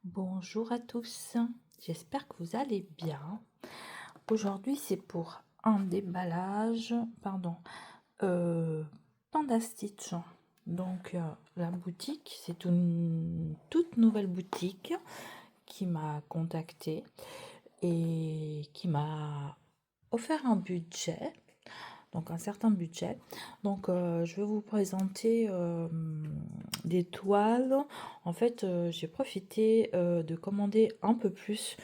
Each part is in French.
Bonjour à tous, j'espère que vous allez bien. Aujourd'hui c'est pour un déballage, Panda Stitch. Donc la boutique, c'est une toute nouvelle boutique qui m'a contactée et qui m'a offert un budget, donc un certain budget. Donc je vais vous présenter des toiles. En fait, j'ai profité de commander un peu plus.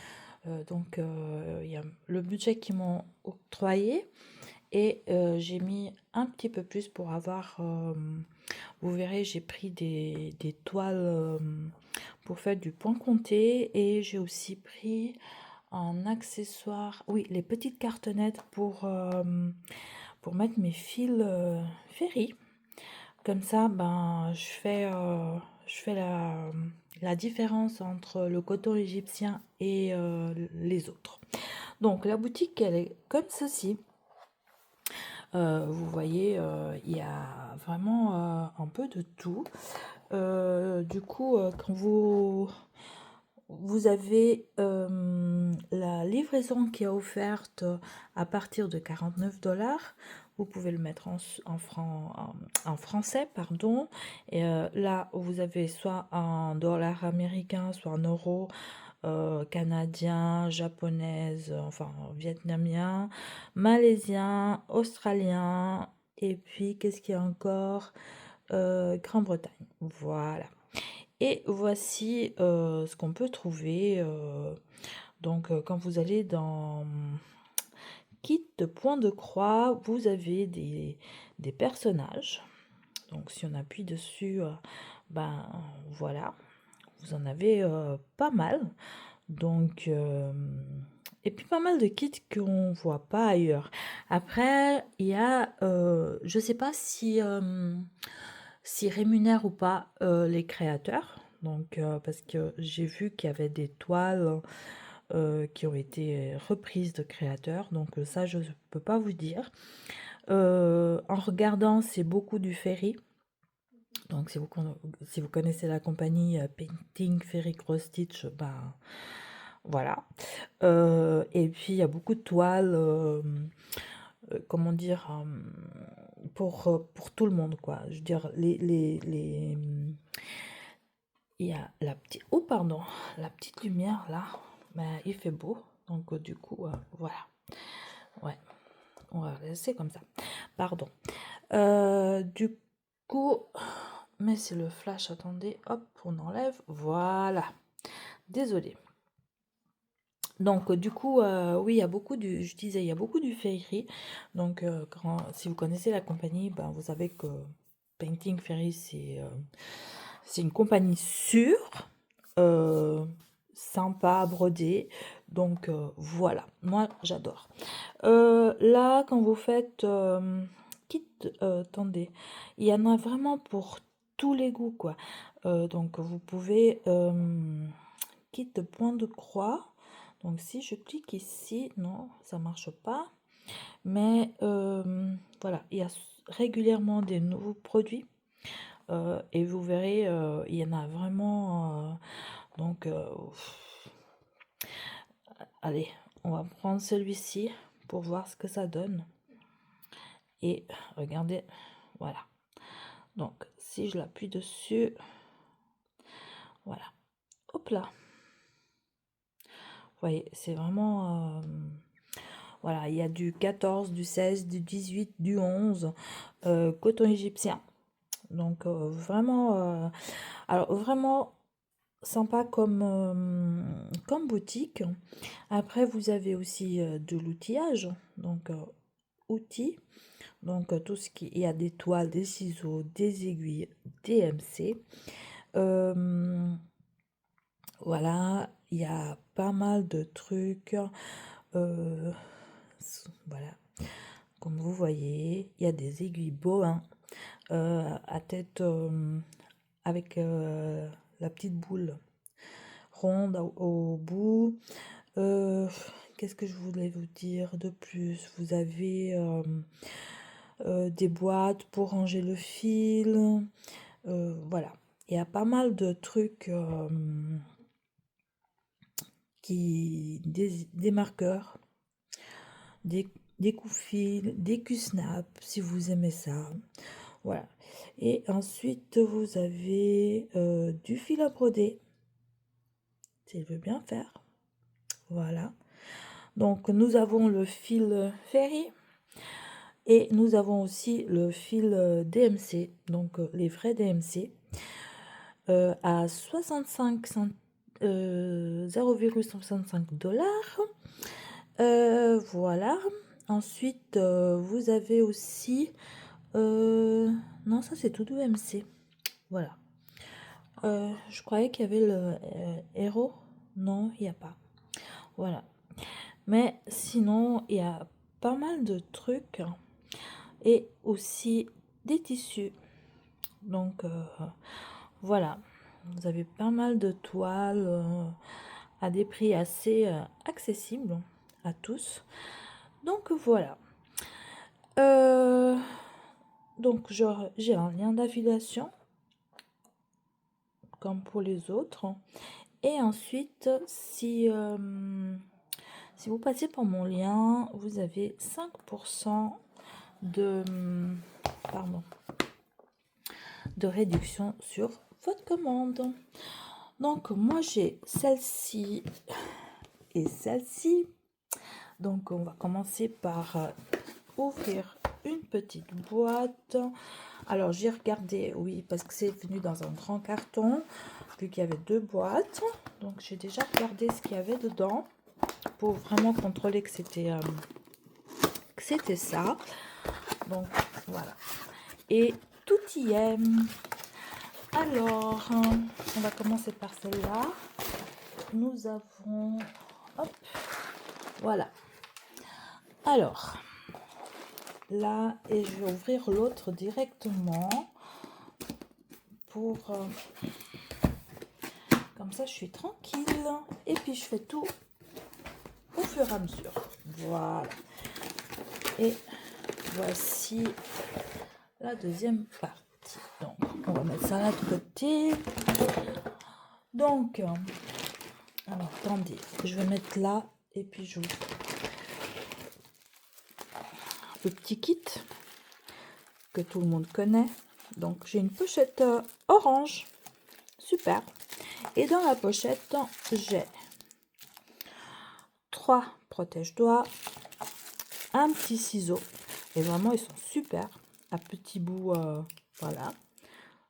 Il y a le budget qu'ils m'ont octroyé et j'ai mis un petit peu plus pour avoir. Vous verrez, j'ai pris des toiles pour faire du point compté et j'ai aussi pris un accessoire. Oui, les petites cartonnettes pour mettre mes fils ferry. Comme ça, ben, je fais la différence entre le coton égyptien et les autres. Donc, la boutique, elle est comme ceci. Vous voyez, il y a vraiment un peu de tout. Quand vous avez la livraison qui est offerte à partir de 49 $. Vous pouvez le mettre en français, pardon. Et là, vous avez soit un dollar américain, soit un euro canadien, japonaise, enfin vietnamien, malaisien, australien. Et puis, qu'est-ce qu'il y a encore? Grande-Bretagne. Voilà. Et voici ce qu'on peut trouver. Quand vous allez dans kit de point de croix, vous avez des personnages. Donc si on appuie dessus, ben voilà, vous en avez pas mal. Et puis pas mal de kits qu'on voit pas ailleurs. Après, il y a, je sais pas si rémunèrent ou pas les créateurs. Parce que j'ai vu qu'il y avait des toiles qui ont été reprises de créateurs. Donc ça, je ne peux pas vous dire. En regardant, c'est beaucoup du Ferry. Donc si vous connaissez la compagnie Painting Ferry Cross Stitch, ben voilà. Et puis il y a beaucoup de toiles, comment dire, pour tout le monde, quoi. Je veux dire, il y a la petite lumière là, ben, il fait beau, donc voilà. Ouais, on va laisser comme ça. Pardon. Du coup, mais c'est le flash, attendez, hop, on enlève, voilà. Désolée. Donc, oui, il y a beaucoup je disais, il y a beaucoup du Ferry. Donc, si vous connaissez la compagnie, ben, vous savez que Painting Ferry, c'est une compagnie sûre, euh, sympa à broder. Donc, voilà, moi, j'adore. Là, quand vous faites attendez, il y en a vraiment pour tous les goûts, quoi. Donc, vous pouvez kit de point de croix. Donc, si je clique ici, non, ça marche pas. Mais voilà, il y a régulièrement des nouveaux produits. Et vous verrez, il y en a vraiment. Allez, on va prendre celui-ci pour voir ce que ça donne. Et regardez, voilà. Donc, si je l'appuie dessus, voilà. Hop là. Vous voyez, c'est vraiment... voilà, il y a du 14, du 16, du 18, du 11, coton égyptien. Donc, alors, vraiment sympa comme boutique. Après, vous avez aussi de l'outillage. Donc, outils. Donc, tout ce qui... Il y a des toiles, des ciseaux, des aiguilles, des MC. Voilà, il y a pas mal de trucs. Voilà, comme vous voyez, il y a des aiguilles Bohin à tête avec la petite boule ronde au bout. Qu'est-ce que je voulais vous dire de plus? Vous avez des boîtes pour ranger le fil. Voilà, il y a pas mal de trucs des marqueurs, des coups-fils, des Q-snap, si vous aimez ça. Voilà. Et ensuite, vous avez du fil à broder, s'il veut bien faire. Voilà. Donc, nous avons le fil Ferry et nous avons aussi le fil DMC, donc les vrais DMC, à 0,65 $. Voilà. Ensuite, vous avez aussi... non, ça c'est tout DMC. Voilà. Je croyais qu'il y avait le Hero. Non, il n'y a pas. Voilà. Mais sinon, il y a pas mal de trucs. Et aussi des tissus. Donc, voilà. Vous avez pas mal de toiles à des prix assez accessibles à tous. Donc, voilà. Donc, j'ai un lien d'affiliation comme pour les autres. Et ensuite, si vous passez par mon lien, vous avez 5% de réduction sur votre commande. Donc, moi, j'ai celle-ci et celle-ci. Donc, on va commencer par ouvrir une petite boîte. Alors, j'ai regardé, oui, parce que c'est venu dans un grand carton, vu qu'il y avait 2 boîtes. Donc, j'ai déjà regardé ce qu'il y avait dedans pour vraiment contrôler que c'était ça. Donc, voilà. Et tout y est. Alors, on va commencer par celle-là. Nous avons... Hop, voilà. Alors, là, et je vais ouvrir l'autre directement pour... comme ça, je suis tranquille. Et puis, je fais tout au fur et à mesure. Voilà. Et voici la deuxième partie. Donc, on va mettre ça là de côté. Donc, alors, attendez, je vais mettre là et puis j'ouvre le petit kit que tout le monde connaît. Donc, j'ai une pochette orange, super. Et dans la pochette, j'ai 3 protège-doigts, un petit ciseau. Et vraiment, ils sont super. À petit bout, voilà.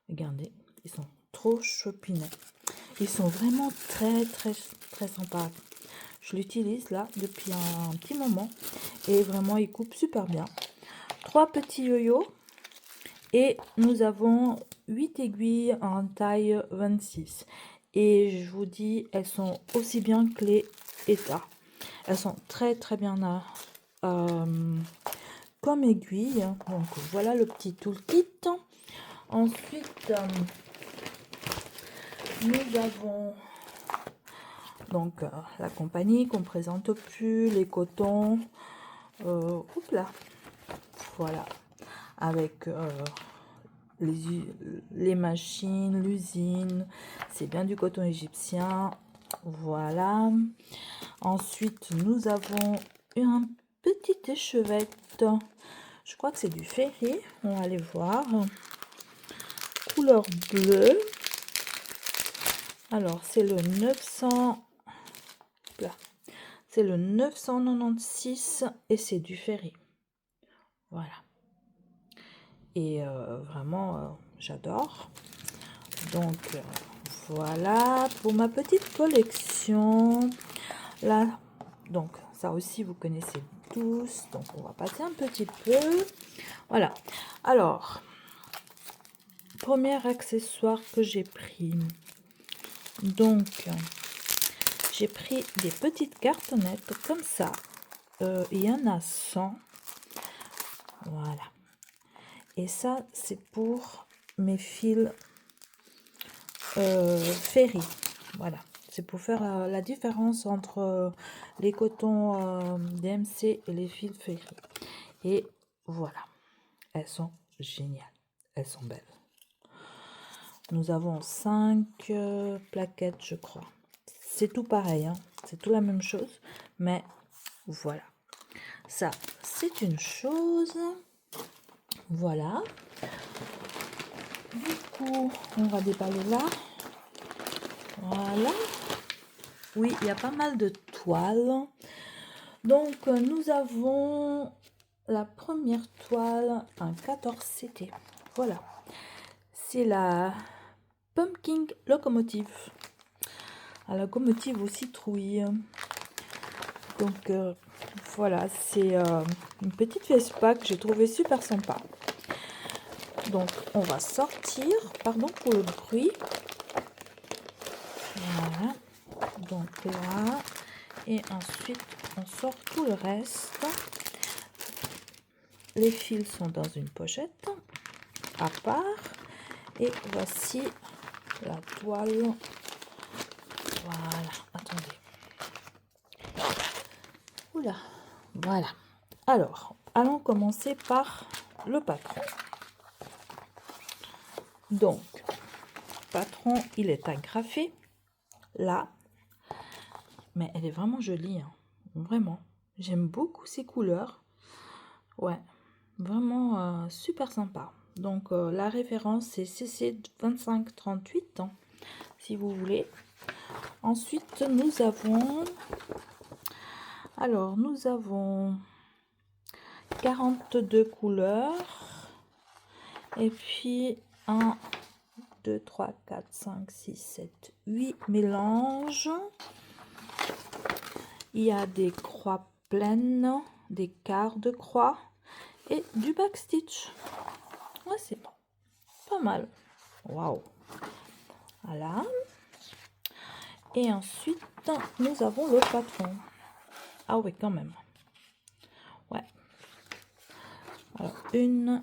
Regardez, ils sont trop chopinets. Ils sont vraiment très, très, très sympas. Je l'utilise là depuis un petit moment. Et vraiment, il coupe super bien. 3 petits yo-yo. Et nous avons 8 aiguilles en taille 26. Et je vous dis, elles sont aussi bien que les ETA. Elles sont très très bien comme aiguilles. Donc voilà le petit toolkit. Ensuite, nous avons donc la compagnie qu'on ne présente plus, les cotons. Hop là. Voilà. Avec les machines, l'usine. C'est bien du coton égyptien. Voilà. Ensuite, nous avons un petit échevette. Je crois que c'est du Ferry. On va aller voir. Couleur bleue. Alors, c'est le 900. Là. C'est le 996 et c'est du Ferry. Voilà. Et vraiment, j'adore. Donc, voilà pour ma petite collection. Là, donc, ça aussi, vous connaissez tous. Donc, on va passer un petit peu. Voilà. Alors, premier accessoire que j'ai pris. Donc, j'ai pris des petites cartonnettes comme ça. Il y en a 100. Voilà. Et ça, c'est pour mes fils Ferry. Voilà. C'est pour faire la différence entre les cotons DMC et les fils Ferry. Et voilà. Elles sont géniales. Elles sont belles. Nous avons 5 plaquettes, je crois. C'est tout pareil. Hein. c'est tout la même chose, mais voilà. Ça, c'est une chose. Voilà. Du coup, on va déballer là. Voilà. Oui, il y a pas mal de toiles. Donc, nous avons la première toile, un 14CT. Voilà. C'est la Pumpkin Locomotive. La locomotive aux citrouilles. Donc, voilà, c'est une petite Vespa que j'ai trouvée super sympa. Donc, on va sortir. Pardon pour le bruit. Voilà. Donc là. Et ensuite, on sort tout le reste. Les fils sont dans une pochette à part. Et voici la toile. Voilà. Attendez. Oula. Voilà. Alors, allons commencer par le patron. Donc, patron, il est agrafé là, mais elle est vraiment jolie, hein. Vraiment. J'aime beaucoup ces couleurs. Ouais, vraiment super sympa. Donc, la référence c'est CC2538, hein, si vous voulez. Ensuite, nous avons 42 couleurs. Et puis 1, 2, 3, 4, 5, 6, 7, 8 mélanges. Il y a des croix pleines, des quarts de croix et du backstitch. Ouais, c'est pas mal. Waouh. Voilà. Et ensuite, nous avons le patron. Ah oui, quand même. Ouais. Alors, 1,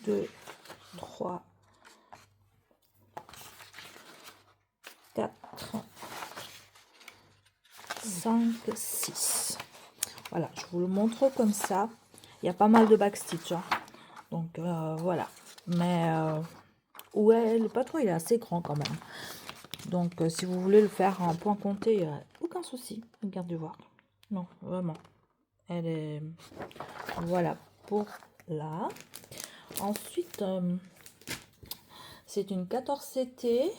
2, 3, 4, 5, 6. Voilà, je vous le montre comme ça. Il y a pas mal de backstitch, hein. Donc, voilà. Mais, ouais, le patron, il est assez grand quand même. Donc, si vous voulez le faire en point compté, aucun souci. Regardez voir. Non, vraiment. Elle est... Voilà, pour là. Ensuite, c'est une 14CT.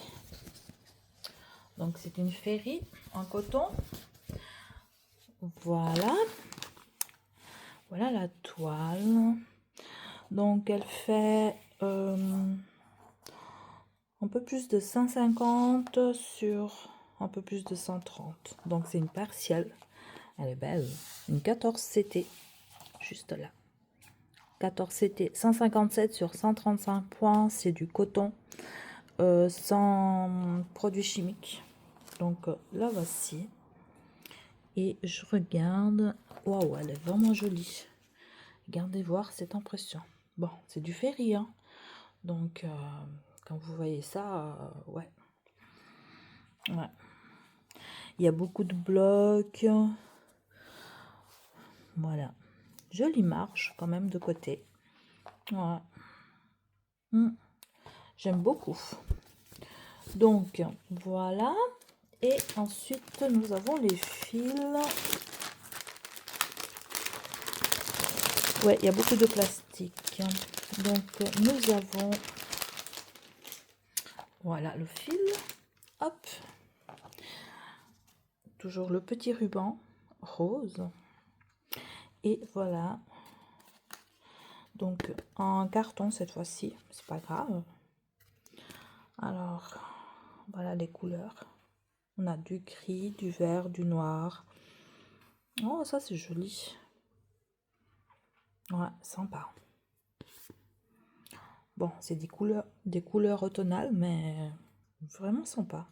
Donc, c'est une féerie en coton. Voilà. Voilà la toile. Donc, elle fait un peu plus de 150 sur un peu plus de 130. Donc, c'est une partielle. Elle est belle. Une 14CT. Juste là. 14CT. 157 sur 135 points. C'est du coton. Sans produits chimiques. Donc, là, voici. Et je regarde. Waouh, elle est vraiment jolie. Regardez voir cette impression. Bon, c'est du féerie, hein. Donc, quand vous voyez ça, ouais. Ouais. Il y a beaucoup de blocs. Voilà. Jolie marche quand même de côté. Ouais. J'aime beaucoup. Donc, voilà. Et ensuite, nous avons les fils. Ouais, il y a beaucoup de plastique. Donc, nous avons... Voilà le fil. Hop. Toujours le petit ruban rose. Et voilà. Donc, en carton cette fois-ci. C'est pas grave. Alors, voilà les couleurs. On a du gris, du vert, du noir. Oh, ça c'est joli. Ouais, sympa. Bon, c'est des couleurs automnales, mais vraiment sympa.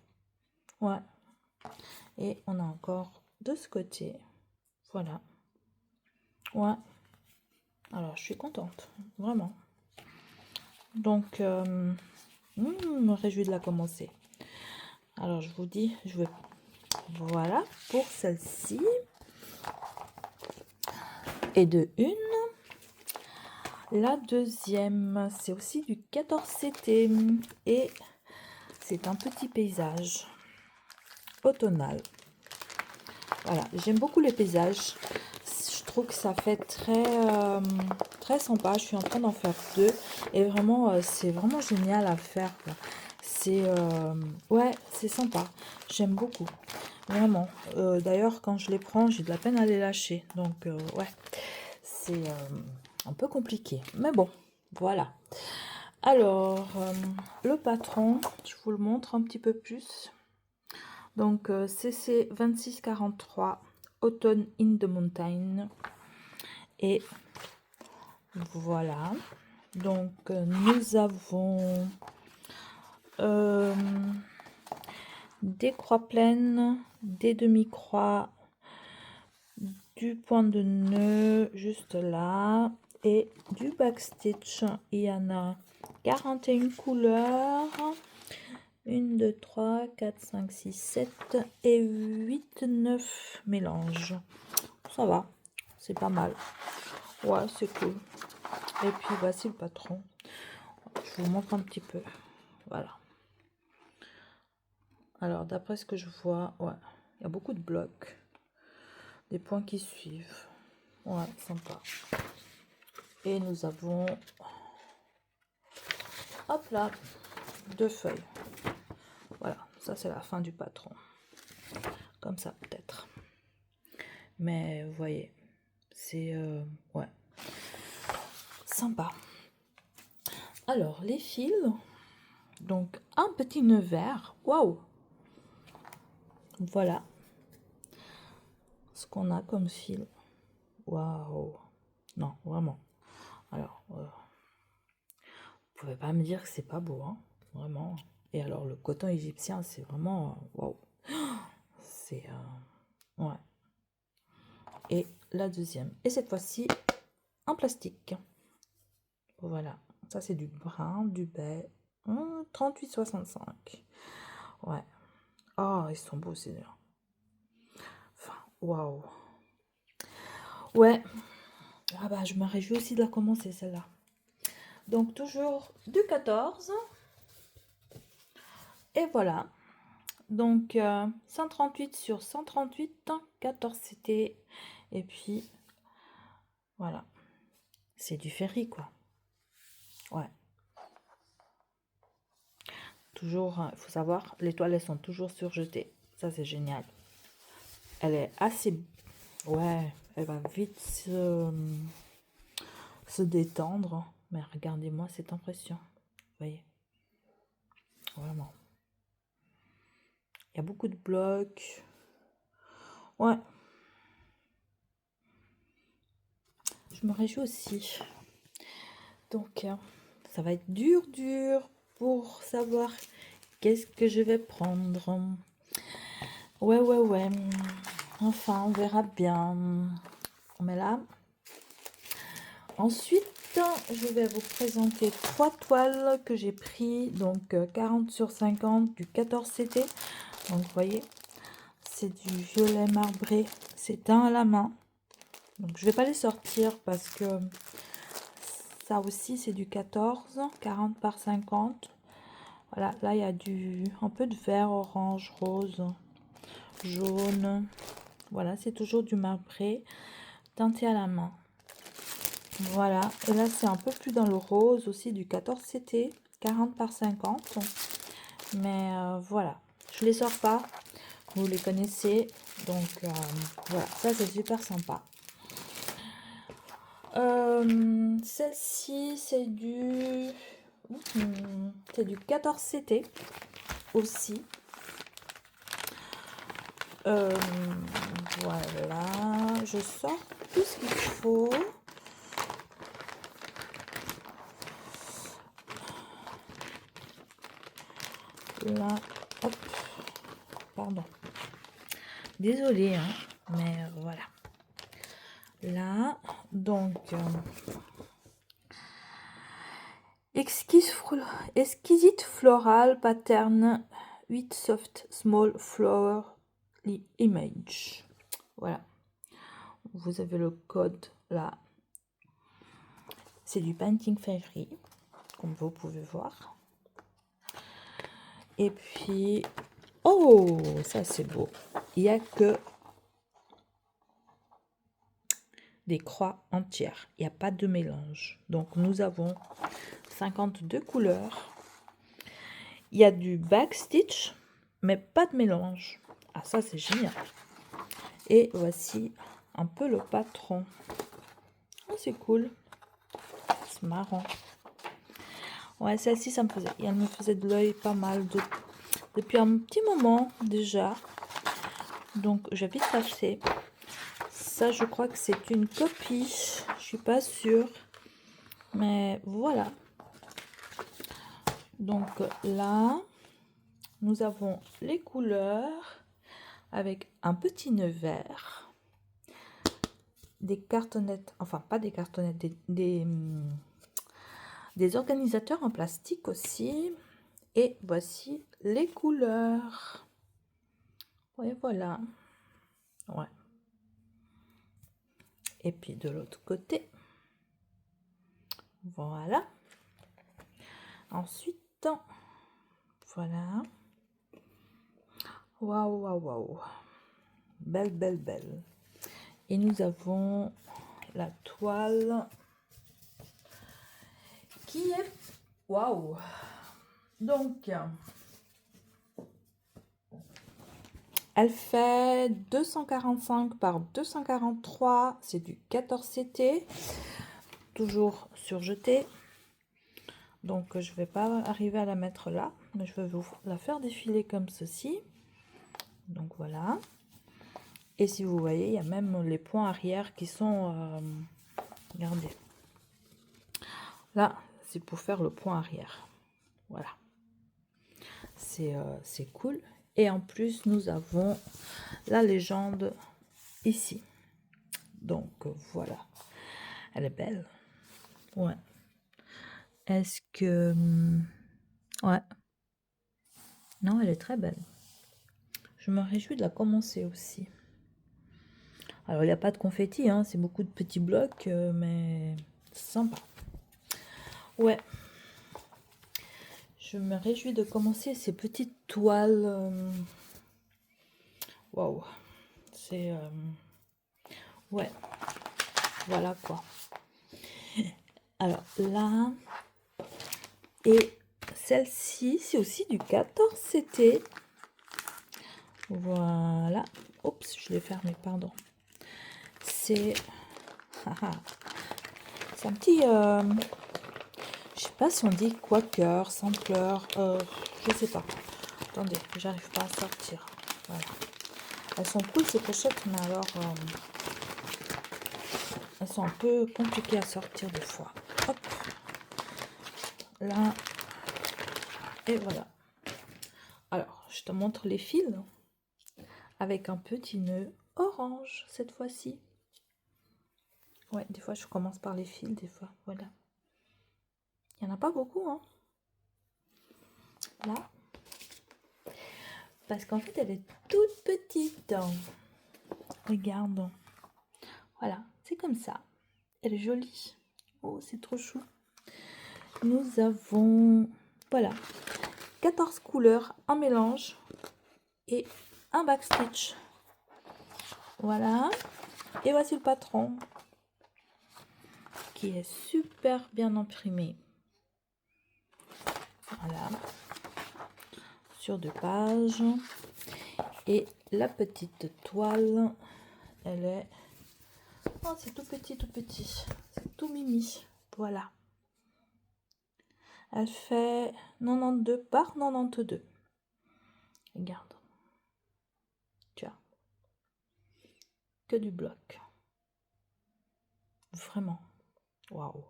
Ouais. Et on a encore de ce côté. Voilà. Ouais. Alors, je suis contente. Vraiment. Donc, je me réjouis de la commencer. Alors, je vous dis, je vais... Voilà pour celle-ci. Et de une. La deuxième, c'est aussi du 14CT. Et c'est un petit paysage automnal. Voilà, j'aime beaucoup les paysages. Je trouve que ça fait très sympa. Je suis en train d'en faire 2 et vraiment, c'est vraiment génial à faire, quoi. C'est ouais, c'est sympa. J'aime beaucoup, vraiment. D'ailleurs, quand je les prends, j'ai de la peine à les lâcher. Donc ouais, c'est un peu compliqué. Mais bon, voilà. Alors, le patron, je vous le montre un petit peu plus. Donc, CC 2643, Autumn in the Mountain. Et voilà. Donc, nous avons des croix pleines, des demi-croix, du point de nœud juste là et du backstitch. Il y en a 41 couleurs. 1, 2, 3, 4, 5, 6, 7 et 8, 9 mélanges. Ça va, c'est pas mal. Ouais, c'est cool. Et puis voici le patron. Je vous montre un petit peu. Voilà. Alors, d'après ce que je vois, ouais, il y a beaucoup de blocs. Des points qui suivent. Ouais, sympa. Et nous avons, hop là, 2 feuilles. Voilà, ça c'est la fin du patron. Comme ça peut-être. Mais vous voyez, c'est ouais, sympa. Alors les fils, donc un petit nœud vert. Waouh! Voilà ce qu'on a comme fil. Waouh! Non, vraiment. Alors, vous pouvez pas me dire que c'est pas beau, hein, vraiment. Et alors le coton égyptien, c'est vraiment waouh! C'est ouais. Et la deuxième. Et cette fois-ci en plastique. Voilà. Ça c'est du brun, du baie. 38,65. Ouais. Oh, ils sont beaux ces deux. Enfin, waouh. Ouais. Ah bah je me réjouis aussi de la commencer celle-là. Donc toujours du 14. Et voilà. Donc 138 sur 138, 14 CT. Et puis voilà. C'est du ferry quoi. Ouais. Toujours, il faut savoir, les toiles elles sont toujours surjetées. Ça c'est génial. Elle est assez... Ouais, elle va vite se détendre. Mais regardez-moi cette impression. Vous voyez? Vraiment. Il y a beaucoup de blocs. Ouais. Je me réjouis aussi. Donc, ça va être dur pour savoir qu'est-ce que je vais prendre. Ouais. Enfin, on verra bien. Mais là, ensuite, je vais vous présenter 3 toiles que j'ai pris. Donc, 40 sur 50 du 14 CT. Donc, vous voyez, c'est du violet marbré. C'est teint à la main. Donc, je vais pas les sortir parce que ça aussi, c'est du 14, 40 par 50. Voilà, là, il y a un peu de vert, orange, rose, jaune. Voilà, c'est toujours du marbré teinté à la main. Voilà, et là, c'est un peu plus dans le rose aussi, du 14 CT, 40 par 50. Mais voilà, je les sors pas, vous les connaissez. Donc voilà, ça, c'est super sympa. Celle-ci, c'est du 14 CT aussi. Voilà, je sors tout ce qu'il faut. Là, hop, pardon. Désolée, hein, mais voilà. Là, donc, exquisite floral pattern 8 soft small flower image. Voilà. Vous avez le code là. C'est du Painting Fairy, comme vous pouvez voir. Et puis, oh, ça c'est beau. Il n'y a que des croix entières. Il n'y a pas de mélange. Donc, nous avons 52 couleurs. Il y a du backstitch, mais pas de mélange. Ah, ça c'est génial. Et voici un peu le patron. Oh, c'est cool. C'est marrant. Ouais, celle-ci, elle me faisait de l'œil pas mal depuis un petit moment déjà. Donc, j'ai vite acheté. Ça, je crois que c'est une copie. Je suis pas sûre. Mais voilà. Donc là, nous avons les couleurs avec un petit nœud vert. Des cartonnettes, enfin pas des cartonnettes, des organisateurs en plastique aussi. Et voici les couleurs. Ouais, voilà. Ouais. Et puis de l'autre côté. Voilà. Ensuite, voilà. Waouh, waouh, waouh. Belle, belle, belle. Et nous avons la toile qui est... Waouh. Donc, elle fait 245 par 243. C'est du 14 CT. Toujours surjeté. Donc, je ne vais pas arriver à la mettre là. Mais je vais vous la faire défiler comme ceci. Donc, voilà. Et si vous voyez, il y a même les points arrière qui sont... regardez. Là, c'est pour faire le point arrière. Voilà. C'est cool. Et en plus, nous avons la légende ici. Donc, voilà. Elle est belle. Ouais. Est-ce que... ouais. Non, elle est très belle. Je me réjouis de la commencer aussi. Alors, il n'y a pas de confetti, hein, c'est beaucoup de petits blocs, mais sympa. Ouais. Je me réjouis de commencer ces petites toiles. Waouh. C'est... ouais. Voilà quoi. Alors là... Et celle-ci, c'est aussi du 14 CT. Voilà. Oups, je l'ai fermé, pardon. C'est... c'est un petit... je sais pas si on dit quaker, sampler, je sais pas. Attendez, j'arrive pas à sortir. Voilà. Elles sont cool ces pochettes, mais alors elles sont un peu compliquées à sortir des fois. Hop. Là. Et voilà. Alors, je te montre les fils avec un petit nœud orange cette fois-ci. Ouais, des fois je commence par les fils, des fois, voilà. Il n'y en a pas beaucoup, hein. Là. Parce qu'en fait, elle est toute petite. Regarde. Voilà, c'est comme ça. Elle est jolie. Oh, c'est trop chou. Nous avons, voilà, 14 couleurs, un mélange et un backstitch. Voilà. Et voici le patron qui est super bien imprimé. Voilà. Sur 2 pages. Et la petite toile, elle est... oh, c'est tout petit, tout petit. C'est tout mimi. Voilà. Elle fait 92 par 92. Regarde. Tu as que du bloc. Vraiment. Waouh.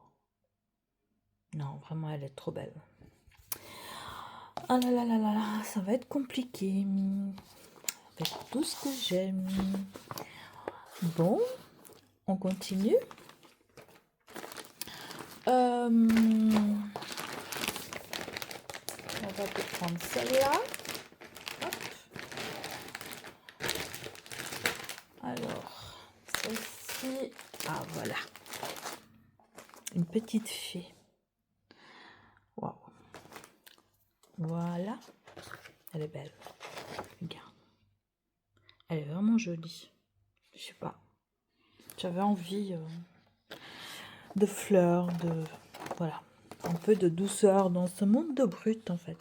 Non, vraiment, elle est trop belle. Ah là là là là là, ça va être compliqué. Avec tout ce que j'aime. Bon, on continue. On va prendre celle-là. Alors, celle-ci. Ah, voilà. Une petite fée. Waouh. Voilà. elle est belle. Regarde. Elle est vraiment jolie. Je sais pas. J'avais envie de fleurs, de... Voilà. Un peu de douceur dans ce monde de brut, en fait.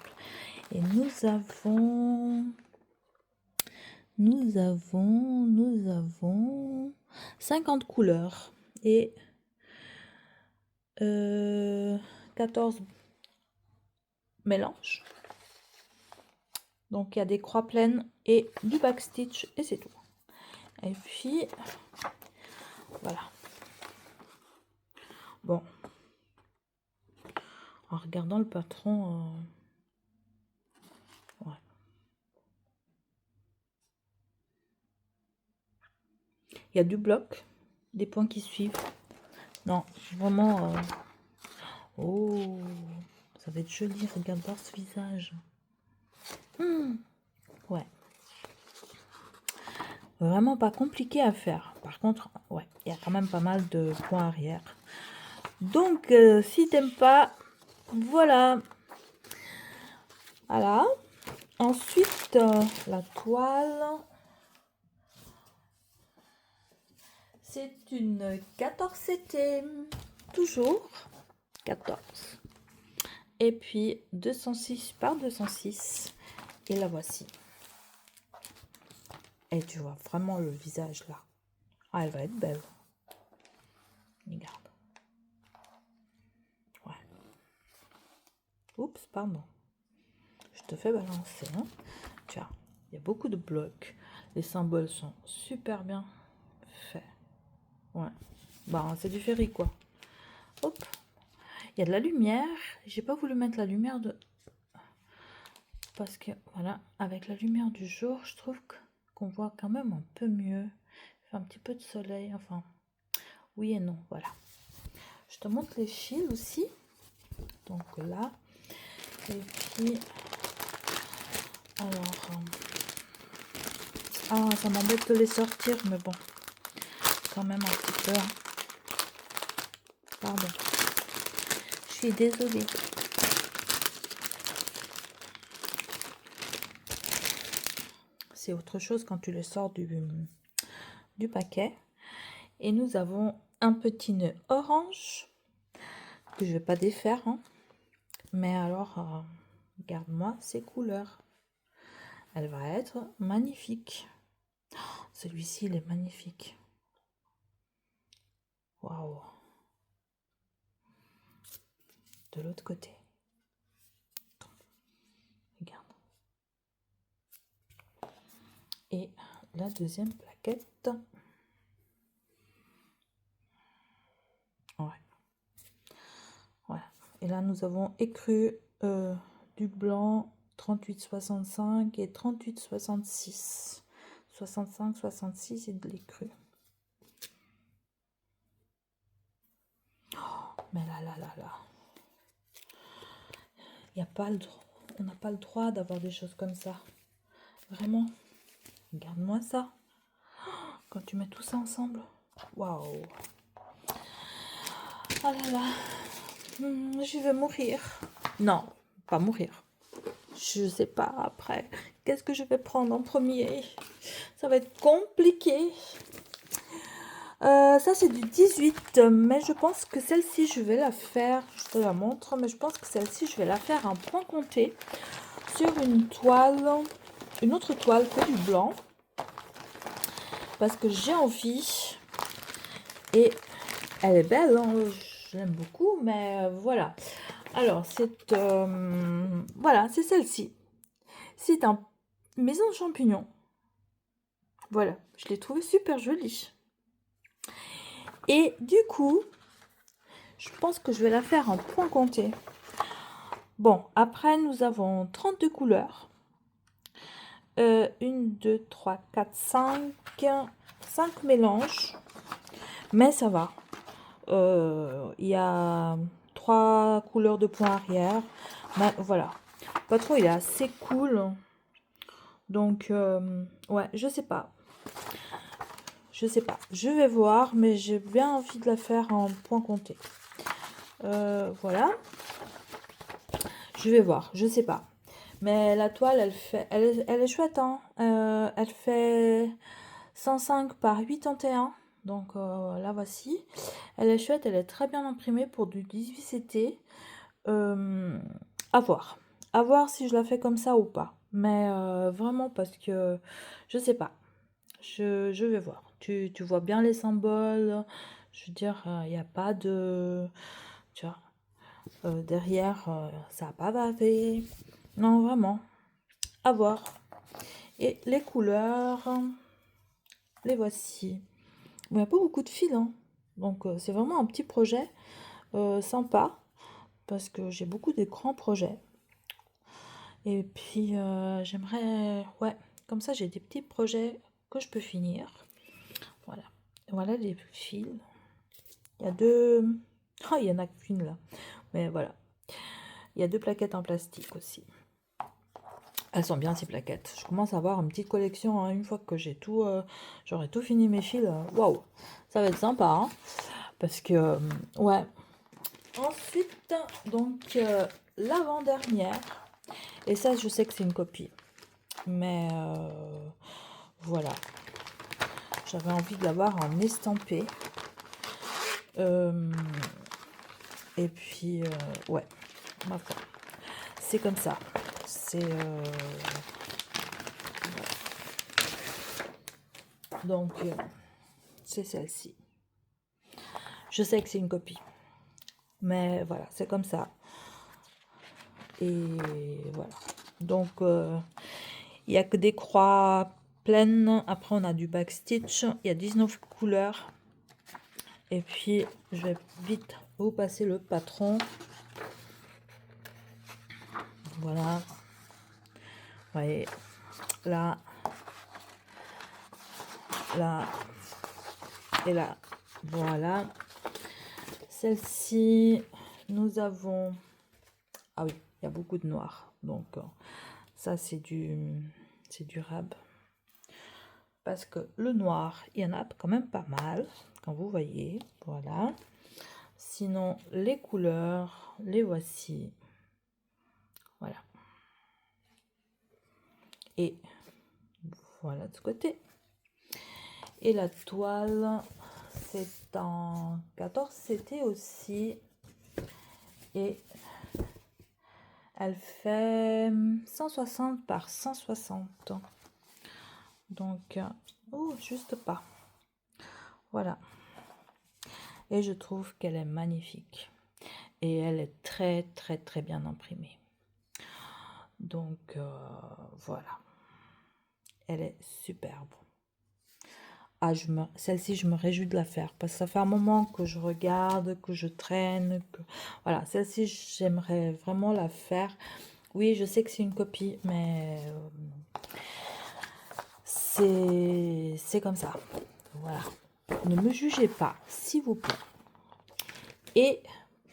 Et nous avons 50 couleurs. Et 14 mélanges. Donc il y a des croix pleines et du backstitch et c'est tout. Et puis voilà. Bon, en regardant le patron, ouais. Il y a du bloc, des points qui suivent. Non, vraiment. Oh, ça va être joli. Regarde voir ce visage. Ouais. Vraiment pas compliqué à faire. Par contre, ouais, il y a quand même pas mal de points arrière. Donc, si t'aimes pas, voilà. Voilà. Ensuite, la toile. C'est une 14 CT. Toujours 14. Et puis 206 par 206. Et la voici. Et tu vois vraiment le visage là. Ah, elle va être belle. Regarde. Ouais. Oups, pardon. Je te fais balancer. Hein. Tu vois, il y a beaucoup de blocs. Les symboles sont super bien faits. Ouais. Bah, c'est du ferry quoi. Hop. Il y a de la lumière. J'ai pas voulu mettre la lumière de... Parce que, voilà, avec la lumière du jour, je trouve qu'on voit quand même un peu mieux. Il fait un petit peu de soleil, enfin, oui et non, voilà. Je te montre les fils aussi. Donc là, et puis, alors, ah, ça m'embête de les sortir, mais bon, quand même un petit peu. Hein. Pardon. Je suis désolée. C'est autre chose quand tu les sors du paquet. Et nous avons un petit nœud orange que je vais pas défaire. Hein. Mais alors, regarde-moi ces couleurs. Elle va être magnifique. Oh, celui-ci, il est magnifique. Waouh. De l'autre côté. Regarde. Et la deuxième plaquette. Ouais. Voilà. Et là, nous avons écru du blanc 38,65 et 38,66. 65, 66 et de l'écru. Oh, mais là. Il n'y a pas le droit. On n'a pas le droit d'avoir des choses comme ça. Vraiment. Regarde-moi ça. Quand tu mets tout ça ensemble. Waouh. Oh là là. Je vais mourir. Non, pas mourir. Je sais pas après. Qu'est-ce que je vais prendre en premier? Ça va être compliqué. Ça c'est du 18. Mais je pense que celle-ci je vais la faire. Je te la montre. Mais je pense que celle-ci je vais la faire en point compté. Sur une toile. Une autre toile que du blanc. Parce que j'ai envie. Et elle est belle. Hein, je l'aime beaucoup. Mais voilà. Alors, voilà, c'est celle-ci. C'est un maison champignon. Voilà, je l'ai trouvé super jolie. Et du coup, je pense que je vais la faire en point compté. Bon, après, nous avons 32 couleurs. 1, 2, 3, 4, 5. 5 mélanges. Mais ça va. Il y a 3 couleurs de points arrière. Mais voilà. Le patron, il est assez cool. Donc, ouais, je sais pas. Je vais voir, mais j'ai bien envie de la faire en point compté. Voilà. Je vais voir, je sais pas. Mais la toile, elle est chouette, hein. Elle fait 105 par 81. Donc la voici. Elle est chouette, elle est très bien imprimée pour du 18CT. Euh, à voir. À voir si je la fais comme ça ou pas. Mais vraiment parce que je sais pas. Je vais voir. Tu vois bien les symboles. Je veux dire, il n'y a pas de... Tu vois, derrière, ça n'a pas bavé. Non, vraiment. À voir. Et les couleurs, les voici. Il n'y a pas beaucoup de fils, hein. Donc c'est vraiment un petit projet sympa. Parce que j'ai beaucoup de grands projets. Et puis j'aimerais... Ouais, comme ça j'ai des petits projets que je peux finir. Voilà. Voilà les fils. Il y a deux... Oh, il y en a qu'une là. Mais voilà. Il y a deux plaquettes en plastique aussi. Elles sont bien ces plaquettes. Je commence à avoir une petite collection, hein. Une fois que j'ai tout, j'aurai tout fini mes fils. Waouh, ça va être sympa, hein. Parce que, ouais. Ensuite, donc, l'avant-dernière. Et ça, je sais que c'est une copie. Mais voilà. J'avais envie de l'avoir en estampé. Et puis, ouais, ma foi. C'est comme ça. C'est... donc, c'est celle-ci. Je sais que c'est une copie. Mais voilà, c'est comme ça. Et voilà. Donc, il n'y a que des croix pleines. Après, on a du backstitch. Il y a 19 couleurs. Et puis, je vais vite vous passer le patron. Voilà. Vous voyez, là, là et là. Voilà. Celle-ci, nous avons... Ah oui, il y a beaucoup de noir. Donc, ça, c'est durable. Parce que le noir, il y en a quand même pas mal, quand vous voyez. Voilà. Sinon, les couleurs, les voici. Voilà. Et voilà de ce côté. Et la toile, c'est en 14CT aussi. Et elle fait 160 par 160. Donc, oh, juste pas. Voilà. Et je trouve qu'elle est magnifique. Et elle est très, très, très bien imprimée. Donc, voilà. Elle est superbe. Ah, celle-ci, je me réjouis de la faire. Parce que ça fait un moment que je regarde, que je traîne. Voilà, celle-ci, j'aimerais vraiment la faire. Oui, je sais que c'est une copie, mais c'est comme ça. Voilà. Ne me jugez pas, s'il vous plaît. Et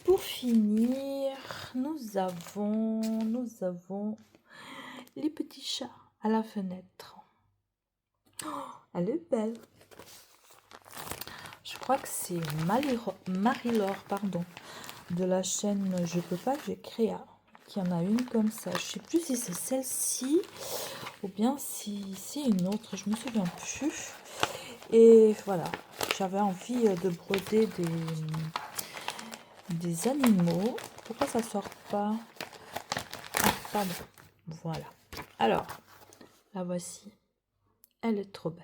pour finir, nous avons les petits chats à la fenêtre. Oh, elle est belle. Je crois que c'est Marie-Laure, pardon, de la chaîne Je peux pas, j'ai créé qui en a une comme ça. Je sais plus si c'est celle-ci ou bien si c'est une autre, je me souviens plus. Et voilà, j'avais envie de broder des animaux. Pourquoi ça sort pas? Ah, pardon. Voilà. Alors, la voici. Elle est trop belle.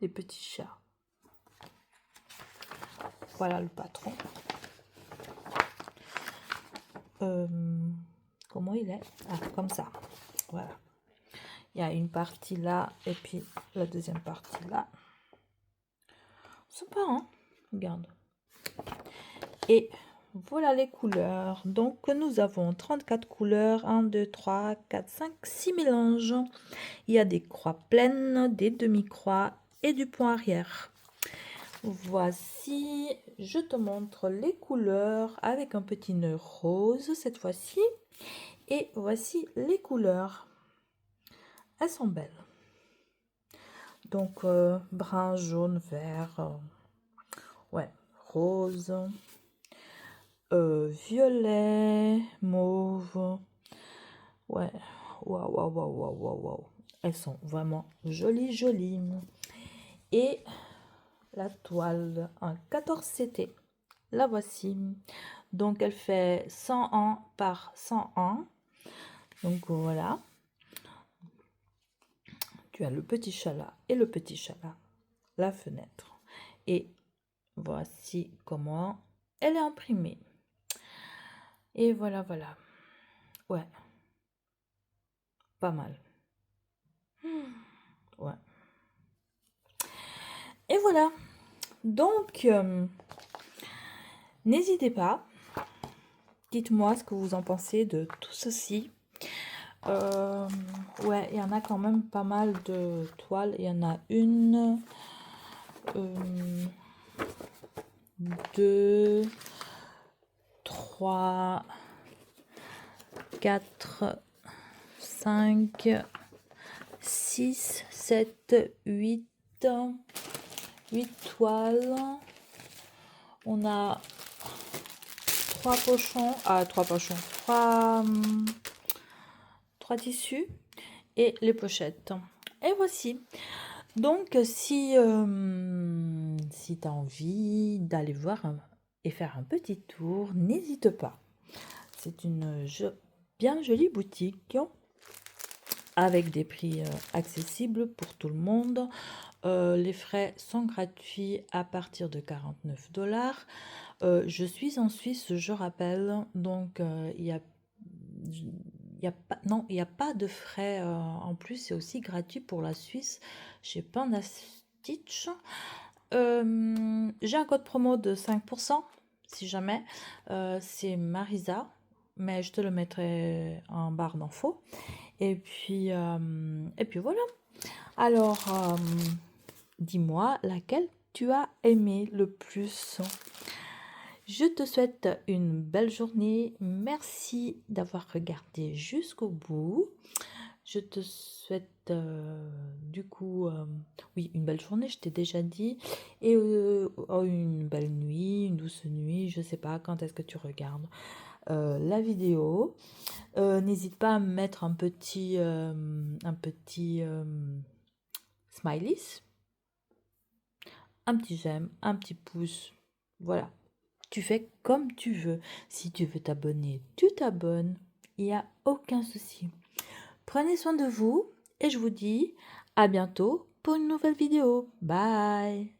Les petits chats. Voilà le patron. Comment il est? Ah, comme ça. Voilà. Il y a une partie là et puis la deuxième partie là. Sympa, hein? Regarde. Et voilà les couleurs. Donc, nous avons 34 couleurs. 1, 2, 3, 4, 5, 6 mélanges. Il y a des croix pleines, des demi-croix et du point arrière. Voici, je te montre les couleurs avec un petit nœud rose cette fois-ci. Et voici les couleurs. Elles sont belles. Donc, brun, jaune, vert, ouais, rose, violet, mauve, Ouais, waouh, waouh, waouh, waouh, waouh, waouh. Elles sont vraiment jolies, jolies. Et la toile en 14 CT, la voici. Donc elle fait 101 par 101. Donc voilà. Tu as le petit chat là et le petit chat là, la fenêtre. Et voici comment elle est imprimée. Et voilà, voilà. Ouais, pas mal. Ouais. Et voilà. Donc, n'hésitez pas. Dites-moi ce que vous en pensez de tout ceci. Ouais, il y en a quand même pas mal de toiles. Il y en a une, 2, 3, 4, 5, 6, 7, 8 toiles. On a 3 pochons, 3 tissus et les pochettes. Et voici. Donc, si tu as envie d'aller voir et faire un petit tour, n'hésite pas. C'est une bien jolie boutique avec des prix accessibles pour tout le monde. Les frais sont gratuits à partir de 49 $. Je suis en Suisse, je rappelle, donc il y a pas de frais en plus, c'est aussi gratuit pour la Suisse chez Panda Stitch. J'ai un code promo de 5% si jamais, c'est Marisa, mais je te le mettrai en barre d'infos. Et puis voilà. Alors, dis-moi laquelle tu as aimé le plus. Je te souhaite une belle journée. Merci d'avoir regardé jusqu'au bout. Je te souhaite du coup, oui, une belle journée, je t'ai déjà dit. Et une belle nuit, une douce nuit. Je sais pas quand est-ce que tu regardes la vidéo. N'hésite pas à me mettre un petit smiley, un petit j'aime, un petit pouce. Voilà. Tu fais comme tu veux. Si tu veux t'abonner, tu t'abonnes. Il n'y a aucun souci. Prenez soin de vous et je vous dis à bientôt pour une nouvelle vidéo. Bye!